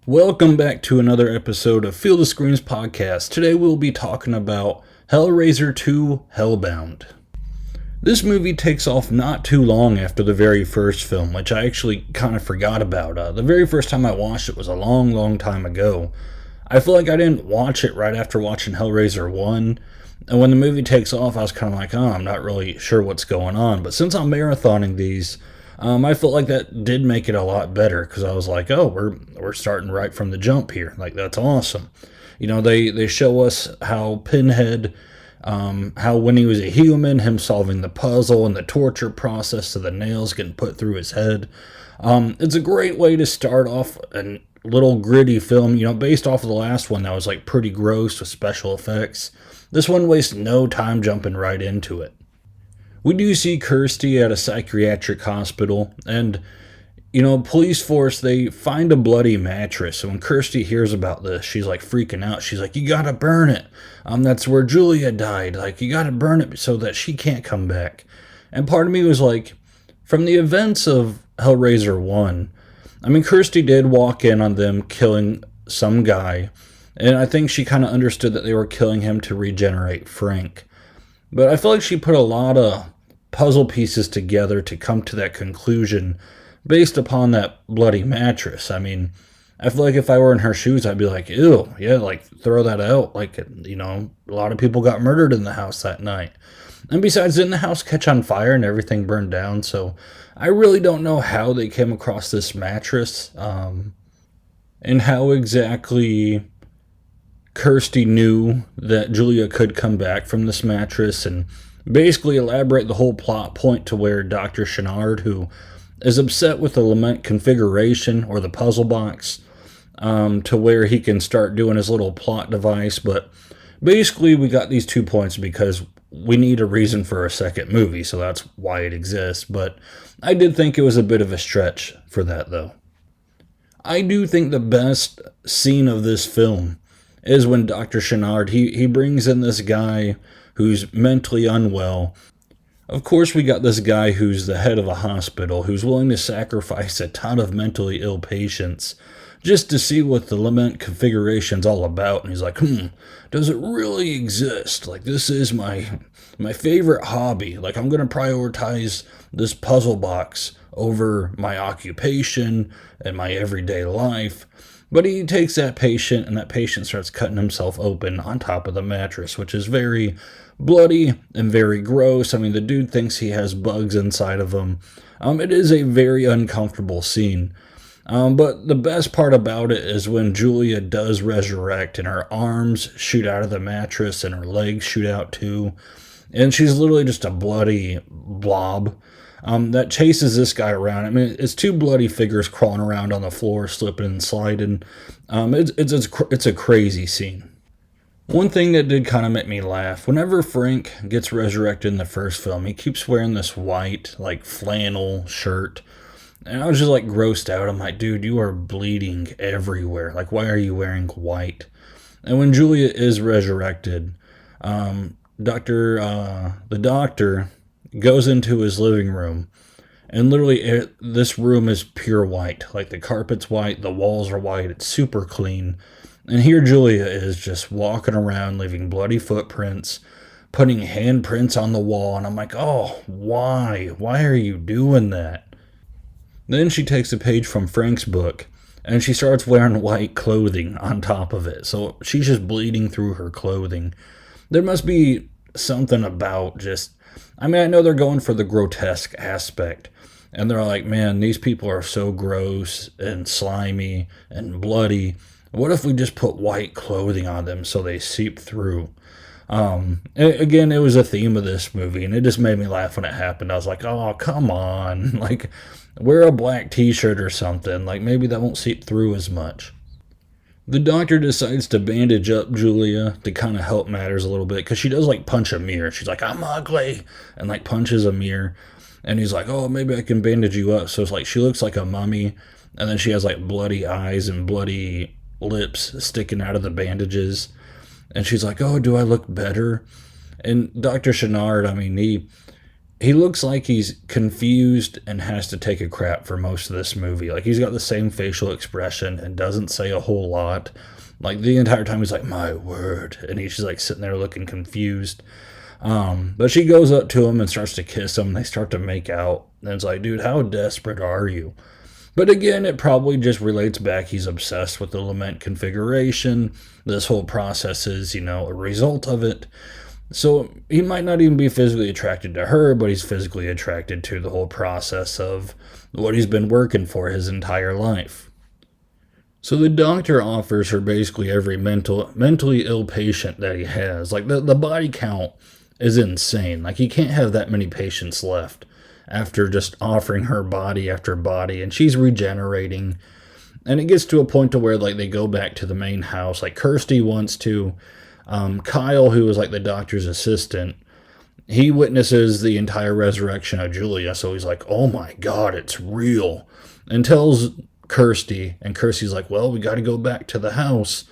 Welcome back to another episode of Feel the Screams podcast. Today we'll be talking about Hellraiser 2 Hellbound. This movie takes off not too long after the very first film, which I actually kind of forgot about. The very first time I watched it was a long time ago. I feel like I didn't watch it right after watching Hellraiser 1, and when the movie takes off, I was kind of like, I'm not really sure what's going on. But since I'm marathoning these, I felt like that did make it a lot better because I was like, we're starting right from the jump here. Like, that's awesome. You know, they show us how Pinhead, how when he was a human, him solving the puzzle and the torture process of the nails getting put through his head. It's a great way to start off a little gritty film, you know, based off of the last one that was like pretty gross with special effects. This one wastes no time jumping right into it. We do see Kirsty at a psychiatric hospital, and, you know, police force, they find a bloody mattress. And when Kirsty hears about this, she's like freaking out. She's like, you gotta burn it. That's where Julia died. Like, you gotta burn it so that she can't come back. And part of me was like, from the events of Hellraiser 1, I mean, Kirsty did walk in on them killing some guy, and I think she kind of understood that they were killing him to regenerate Frank. But I feel like she put a lot of puzzle pieces together to come to that conclusion based upon that bloody mattress. I mean, I feel like if I were in her shoes, I'd be like, ew, yeah, like, throw that out. Like, you know, a lot of people got murdered in the house that night. And besides, didn't the house catch on fire and everything burned down? So I really don't know how they came across this mattress, and how exactly Kirsty knew that Julia could come back from this mattress, and basically elaborate the whole plot point to where Dr. Chenard, who is upset with the lament configuration or the puzzle box, to where he can start doing his little plot device. But basically we got these 2 points because we need a reason for a second movie, so that's why it exists. But I did think it was a bit of a stretch for that, though. I do think the best scene of this film is when Dr. Chenard, he brings in this guy who's mentally unwell. Of course, we got this guy who's the head of a hospital, who's willing to sacrifice a ton of mentally ill patients just to see what the lament configuration's all about. And he's like, does it really exist? Like, this is my favorite hobby. Like, I'm going to prioritize this puzzle box over my occupation and my everyday life. But he takes that patient, and that patient starts cutting himself open on top of the mattress, which is very bloody and very gross. I mean, the dude thinks he has bugs inside of him. It is a very uncomfortable scene. But the best part about it is when Julia does resurrect and her arms shoot out of the mattress and her legs shoot out too. And she's literally just a bloody blob that chases this guy around. I mean, it's 2 bloody figures crawling around on the floor, slipping and sliding. It's a crazy scene. One thing that did kind of make me laugh, whenever Frank gets resurrected in the first film, he keeps wearing this white, like, flannel shirt. And I was just, like, grossed out. I'm like, dude, you are bleeding everywhere. Like, why are you wearing white? And when Julia is resurrected, the doctor goes into his living room, and literally this room is pure white. Like, the carpet's white, the walls are white, it's super clean. And here Julia is just walking around, leaving bloody footprints, putting handprints on the wall, and I'm like, oh, why? Why are you doing that? Then she takes a page from Frank's book, and she starts wearing white clothing on top of it. So she's just bleeding through her clothing. There must be something about just, I mean, I know they're going for the grotesque aspect, and they're like, man, these people are so gross and slimy and bloody. What if we just put white clothing on them so they seep through? Again, it was a theme of this movie, and it just made me laugh when it happened. I was like, oh, come on. Like, wear a black t-shirt or something. Like, maybe that won't seep through as much. The doctor decides to bandage up Julia to kind of help matters a little bit, because she does, like, punch a mirror. She's like, I'm ugly, and, like, punches a mirror. And he's like, oh, maybe I can bandage you up. So it's like she looks like a mummy, and then she has, like, bloody eyes and bloody lips sticking out of the bandages. And she's like, oh, do I look better? And Dr. Chenard, I mean, he looks like he's confused and has to take a crap for most of this movie. Like, he's got the same facial expression and doesn't say a whole lot. Like, the entire time he's like, my word. And he's just like sitting there looking confused. But she goes up to him and starts to kiss him. They start to make out. And it's like, dude, how desperate are you? But again, it probably just relates back. He's obsessed with the lament configuration. This whole process is, a result of it. So he might not even be physically attracted to her, but he's physically attracted to the whole process of what he's been working for his entire life. So the doctor offers her basically every mentally ill patient that he has. Like, the body count is insane. Like, he can't have that many patients left after just offering her body after body, and she's regenerating. And it gets to a point to where, like, they go back to the main house. Like, Kirsty wants to. Kyle, who was like the doctor's assistant, he witnesses the entire resurrection of Julia, so he's like, oh my god, it's real, and tells Kirsty, and Kirsty's like, well, we got to go back to the house.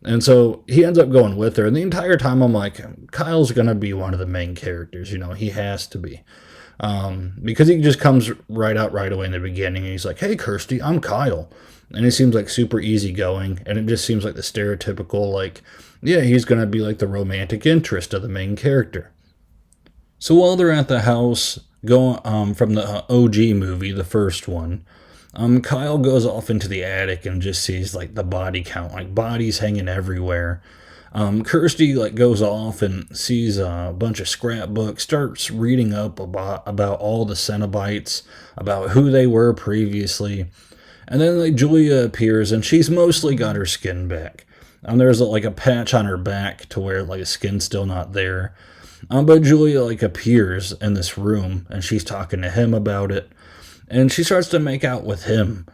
And so he ends up going with her, and the entire time I'm like, Kyle's going to be one of the main characters, he has to be. Because he just comes right out right away in the beginning, and he's like, hey, Kirsty, I'm Kyle. And he seems like super easygoing, and it just seems like the stereotypical, like, yeah, he's going to be like the romantic interest of the main character. So while they're at the house, from the OG movie, the first one, Kyle goes off into the attic and just sees like the body count, like bodies hanging everywhere. Kirsty like goes off and sees a bunch of scrapbooks, starts reading up about all the Cenobites, about who they were previously. And then like Julia appears, and she's mostly got her skin back. There's like a patch on her back to where like the skin's still not there. But Julia like appears in this room, and she's talking to him about it. And she starts to make out with him.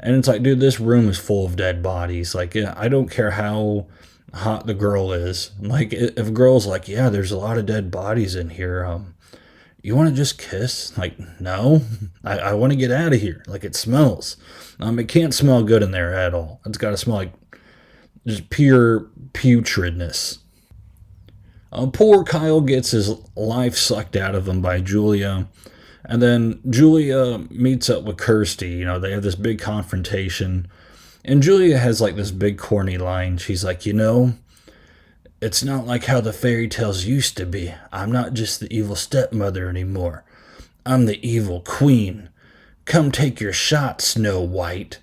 And it's like, dude, this room is full of dead bodies. Like, I don't care how hot the girl is. Like, if a girl's like, yeah, there's a lot of dead bodies in here. You want to just kiss? Like, no. I want to get out of here. Like, it smells. It can't smell good in there at all. It's got to smell like just pure putridness. Poor Kyle gets his life sucked out of him by Julia. And then Julia meets up with Kirsty. They have this big confrontation. And Julia has like this big corny line. She's like, it's not like how the fairy tales used to be. I'm not just the evil stepmother anymore. I'm the evil queen. Come take your shot, Snow White.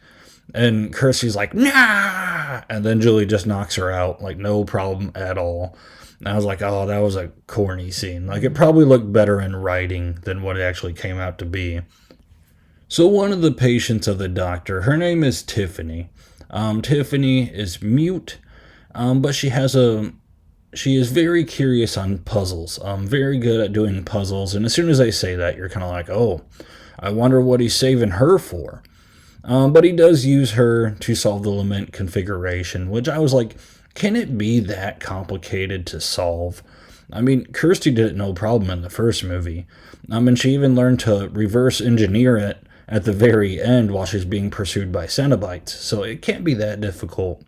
And Kirsty's like, nah! And then Julie just knocks her out, like, no problem at all. And I was like, oh, that was a corny scene. Like, it probably looked better in writing than what it actually came out to be. So one of the patients of the doctor, her name is Tiffany. Tiffany is mute, but she is very curious on puzzles. Very good at doing puzzles. And as soon as I say that, you're kind of like, oh, I wonder what he's saving her for. But he does use her to solve the lament configuration, which I was like, can it be that complicated to solve? I mean, Kirsty did it no problem in the first movie. And she even learned to reverse engineer it at the very end while she's being pursued by Cenobites. So it can't be that difficult.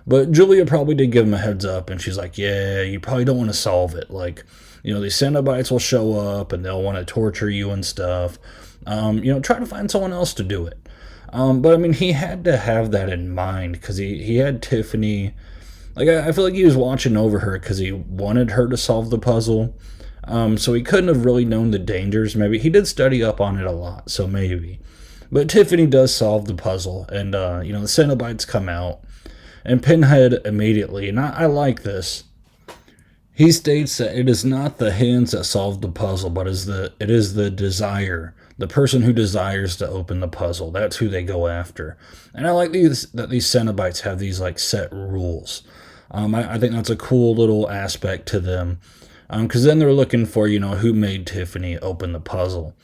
But Julia probably did give him a heads up, and she's like, yeah, you probably don't want to solve it. Like, these Cenobites will show up, and they'll want to torture you and stuff. Try to find someone else to do it. But I mean, he had to have that in mind, because he had Tiffany. Like, I feel like he was watching over her because he wanted her to solve the puzzle. So he couldn't have really known the dangers. Maybe he did study up on it a lot, so maybe. But Tiffany does solve the puzzle, and the Cenobites come out, and Pinhead immediately, and I like this. He states that it is not the hands that solve the puzzle, but it is the desire. The person who desires to open the puzzle. That's who they go after. And I like that these Cenobites have these like set rules. I think that's a cool little aspect to them. Because then they're looking for, who made Tiffany open the puzzle.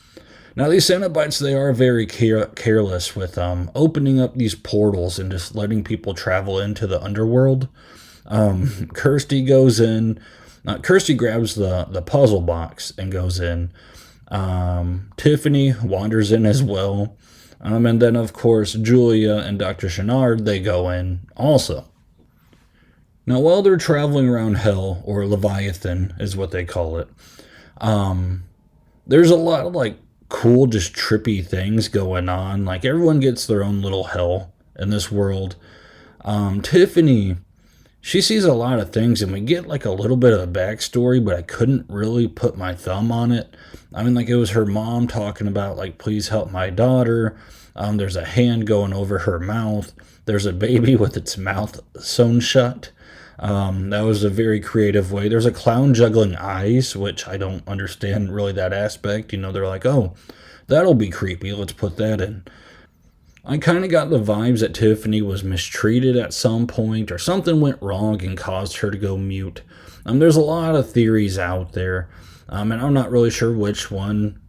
Now, these Cenobites, they are very careless with opening up these portals and just letting people travel into the underworld. Kirsty goes in. Kirsty grabs the puzzle box and goes in. Tiffany wanders in as well. And then, of course, Julia and Dr. Chenard, they go in also. Now, while they're traveling around Hell, or Leviathan is what they call it, There's a lot of like cool, just trippy things going on. Like everyone gets their own little hell in this world. Tiffany, she sees a lot of things, and we get like a little bit of a backstory, but I couldn't really put my thumb on it. I mean, like it was her mom talking about like, please help my daughter. There's a hand going over her mouth. There's a baby with its mouth sewn shut. That was a very creative way. There's a clown juggling eyes, which I don't understand really that aspect. You know, they're like, oh, that'll be creepy. Let's put that in. I kind of got the vibes that Tiffany was mistreated at some point or something went wrong and caused her to go mute. There's a lot of theories out there, and I'm not really sure which one,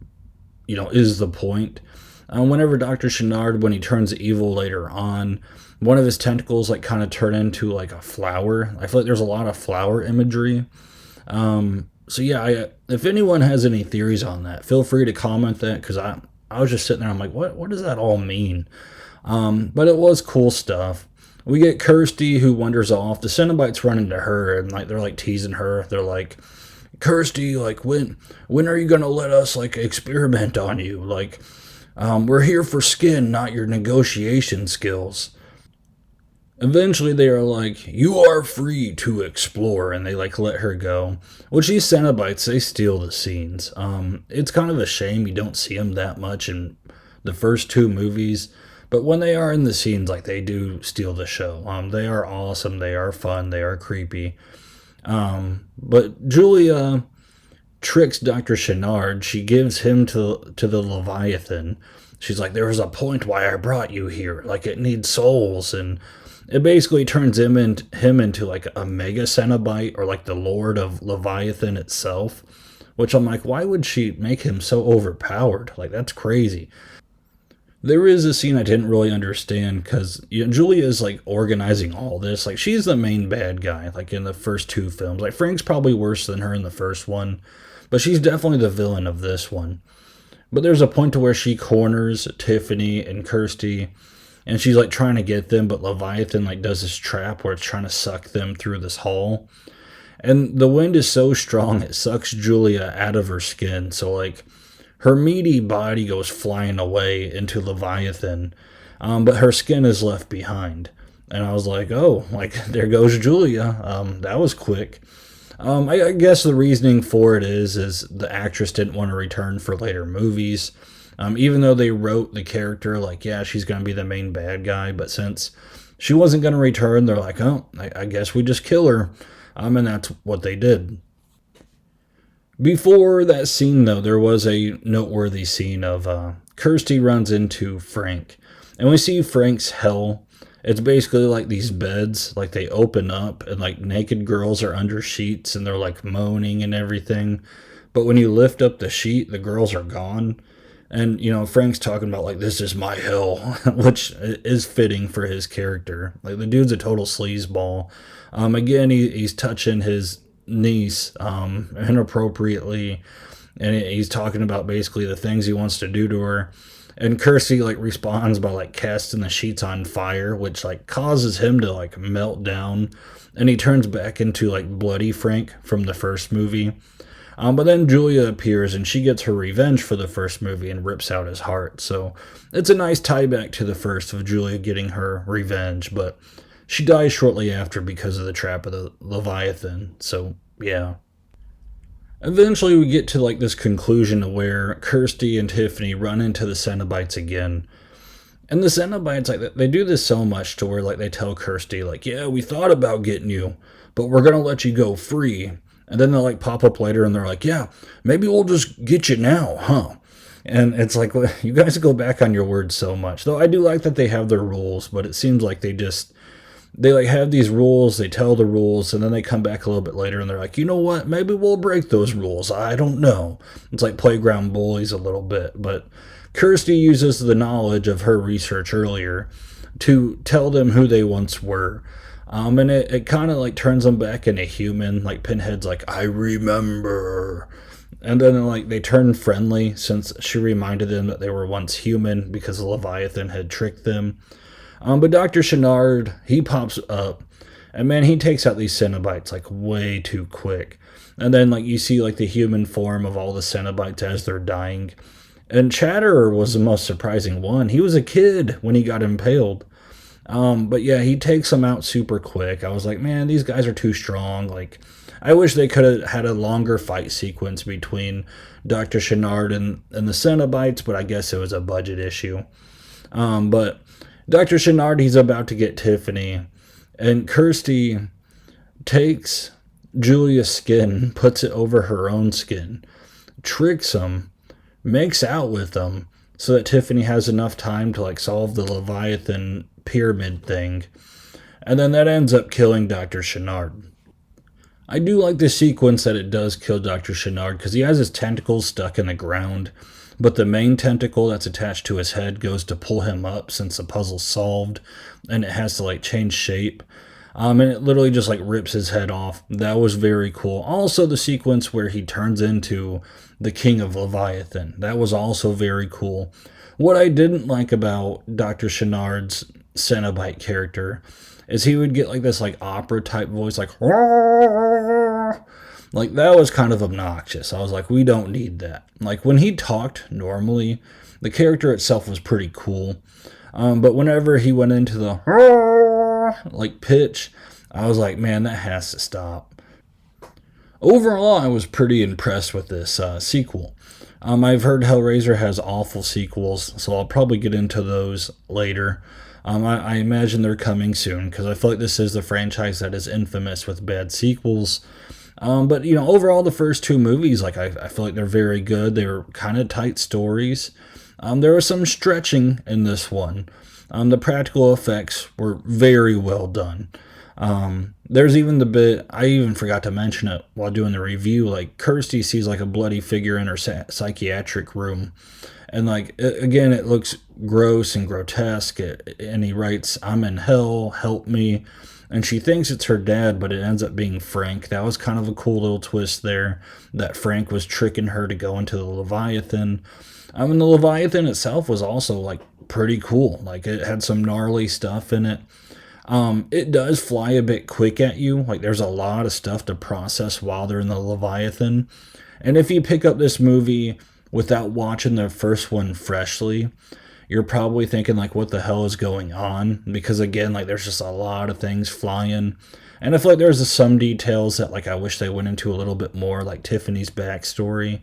is the point. Whenever Dr. Chenard, when he turns evil later on, one of his tentacles like kind of turn into like a flower. I feel like there's a lot of flower imagery. So yeah, if anyone has any theories on that, feel free to comment that, because I was just sitting there, I'm like, what does that all mean? But it was cool stuff. We get Kirsty, who wanders off. The Cenobites run into her, and like they're like teasing her. They're like, Kirsty, like when are you gonna let us like experiment on you? Like, we're here for skin, not your negotiation skills. Eventually, they are like, you are free to explore, and they like let her go. Which these Cenobites, they steal the scenes. It's kind of a shame you don't see them that much in the first two movies, but when they are in the scenes, like they do steal the show. They are awesome, they are fun, they are creepy. But Julia tricks Dr. Chenard. She gives him to the Leviathan. She's like, there was a point why I brought you here. Like, it needs souls, and it basically turns him into like a mega Cenobite, or like the Lord of Leviathan itself. Which I'm like, why would she make him so overpowered? Like, that's crazy. There is a scene I didn't really understand, because Julia is like organizing all this. Like, she's the main bad guy, like in the first two films. Like, Frank's probably worse than her in the first one, but she's definitely the villain of this one. But there's a point to where she corners Tiffany and Kirsty, and she's like trying to get them, but Leviathan like does this trap where it's trying to suck them through this hall. And the wind is so strong it sucks Julia out of her skin. So like her meaty body goes flying away into Leviathan, but her skin is left behind. And I was like, oh, like there goes Julia. That was quick. I guess the reasoning for it is the actress didn't want to return for later movies. Even though they wrote the character like, yeah, she's going to be the main bad guy, but since she wasn't going to return, they're like, oh, I guess we just kill her. And that's what they did. Before that scene, though, there was a noteworthy scene of Kirsty runs into Frank, and we see Frank's hell. It's basically like these beds, like they open up, and like naked girls are under sheets, and they're like moaning and everything. But when you lift up the sheet, the girls are gone. And, Frank's talking about, like, this is my hell, which is fitting for his character. Like, the dude's a total sleazeball. Again, he's touching his niece inappropriately, and he's talking about basically the things he wants to do to her. And Kirsty, like, responds by, like, casting the sheets on fire, which, like, causes him to, like, melt down. And he turns back into, like, Bloody Frank from the first movie. But then Julia appears, and she gets her revenge for the first movie and rips out his heart. So it's a nice tie back to the first of Julia getting her revenge, but she dies shortly after because of the trap of the Leviathan. So, yeah. Eventually we get to like this conclusion of where Kirsty and Tiffany run into the Cenobites again. And the Cenobites, like, they do this so much to where like they tell Kirsty, like, yeah, we thought about getting you, but we're going to let you go free. And then they'll like pop up later and they're like, yeah, maybe we'll just get you now, huh? And it's like, well, you guys go back on your word so much. Though I do like that they have their rules, but it seems like they like have these rules, they tell the rules, and then they come back a little bit later and they're like, you know what, maybe we'll break those rules. I don't know. It's like playground bullies a little bit. But Kirsty uses the knowledge of her research earlier to tell them who they once were. And it kind of like turns them back into human. Like Pinhead's like, I remember. And then like they turn friendly since she reminded them that they were once human because the Leviathan had tricked them. But Dr. Chenard, he pops up And man, he takes out these Cenobites like way too quick. And then like you see like the human form of all the Cenobites as they're dying. And Chatterer was the most surprising one. He was a kid when he got impaled. But yeah, he takes them out super quick. I was like, man, these guys are too strong. Like, I wish they could have had a longer fight sequence between Dr. Chenard and the Cenobites, but I guess it was a budget issue. But Dr. Chenard, he's about to get Tiffany, and Kirsty takes Julia's skin, puts it over her own skin, tricks him, makes out with them, so that Tiffany has enough time to like solve the Leviathan pyramid thing. And then that ends up killing Dr. Chenard. I do like the sequence that it does kill Dr. Chenard because he has his tentacles stuck in the ground, but the main tentacle that's attached to his head goes to pull him up since the puzzle's solved, and it has to like change shape. And it literally just like rips his head off. That was very cool. Also, the sequence where he turns into the King of Leviathan. That was also very cool. What I didn't like about Dr. Chenard's Cenobite character is he would get like this like opera type voice, like that was kind of obnoxious. I was like, we don't need that. Like when he talked normally, the character itself was pretty cool. But whenever he went into the like pitch, I was like, man, that has to stop. Overall, I was pretty impressed with this sequel. I've heard Hellraiser has awful sequels, so I'll probably get into those later. I imagine they're coming soon because I feel like this is the franchise that is infamous with bad sequels. But you know, overall, the first two movies, like I feel like they're very good. They were kind of tight stories. There was some stretching in this one. The practical effects were very well done. There's even the bit, I even forgot to mention it while doing the review, like Kirsty sees like a bloody figure in her psychiatric room. And like, again, it looks gross and grotesque. And he writes, "I'm in hell, help me." And she thinks it's her dad, but it ends up being Frank. That was kind of a cool little twist there, that Frank was tricking her to go into the Leviathan. And the Leviathan itself was also like pretty cool. Like it had some gnarly stuff in it. It does fly a bit quick at you. Like there's a lot of stuff to process while they're in the Leviathan. And if you pick up this movie without watching the first one freshly, you're probably thinking like, what the hell is going on? Because again, like there's just a lot of things flying. And I feel like there's some details that like I wish they went into a little bit more, like Tiffany's backstory.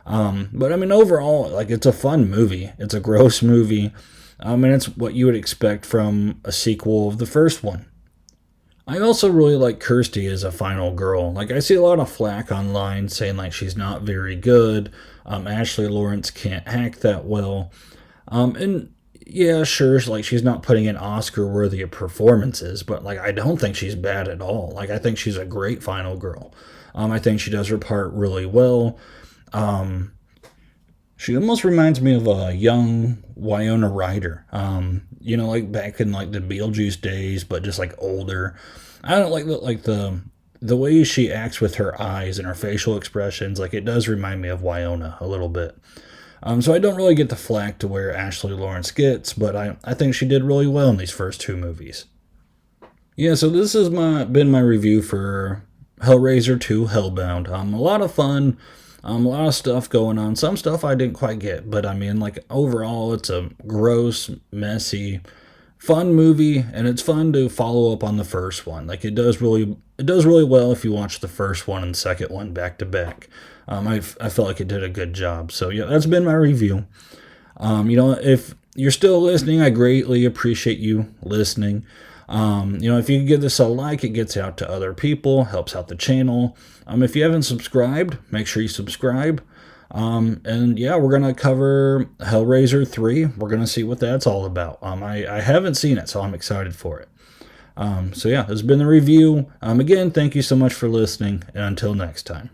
But I mean, overall, like it's a fun movie. It's a gross movie. And it's what you would expect from a sequel of the first one. I also really like Kirsty as a final girl. Like I see a lot of flack online saying like she's not very good. Ashley Lawrence can't act that well. And yeah, sure, like she's not putting in Oscar-worthy performances, but like I don't think she's bad at all. Like I think she's a great final girl. I think she does her part really well. She almost reminds me of a young Winona Ryder. You know, like back in like the Beetlejuice days, but just like older. I don't like the way she acts with her eyes and her facial expressions. Like it does remind me of Winona a little bit. So I don't really get the flack to where Ashley Lawrence gets, but I think she did really well in these first two movies. Yeah, so this has been my review for Hellraiser 2 Hellbound. A lot of fun. A lot of stuff going on. Some stuff I didn't quite get, but I mean, like, overall, it's a gross, messy, fun movie, and it's fun to follow up on the first one. Like, it does really well if you watch the first one and second one back to back. I felt like it did a good job. So, yeah, that's been my review. You know, if you're still listening, I greatly appreciate you listening. You know, if you give this a like, it gets out to other people, helps out the channel. If you haven't subscribed, make sure you subscribe. And yeah, we're going to cover Hellraiser 3. We're going to see what that's all about. I haven't seen it, so I'm excited for it. So yeah, this has been the review. Again, thank you so much for listening, and until next time.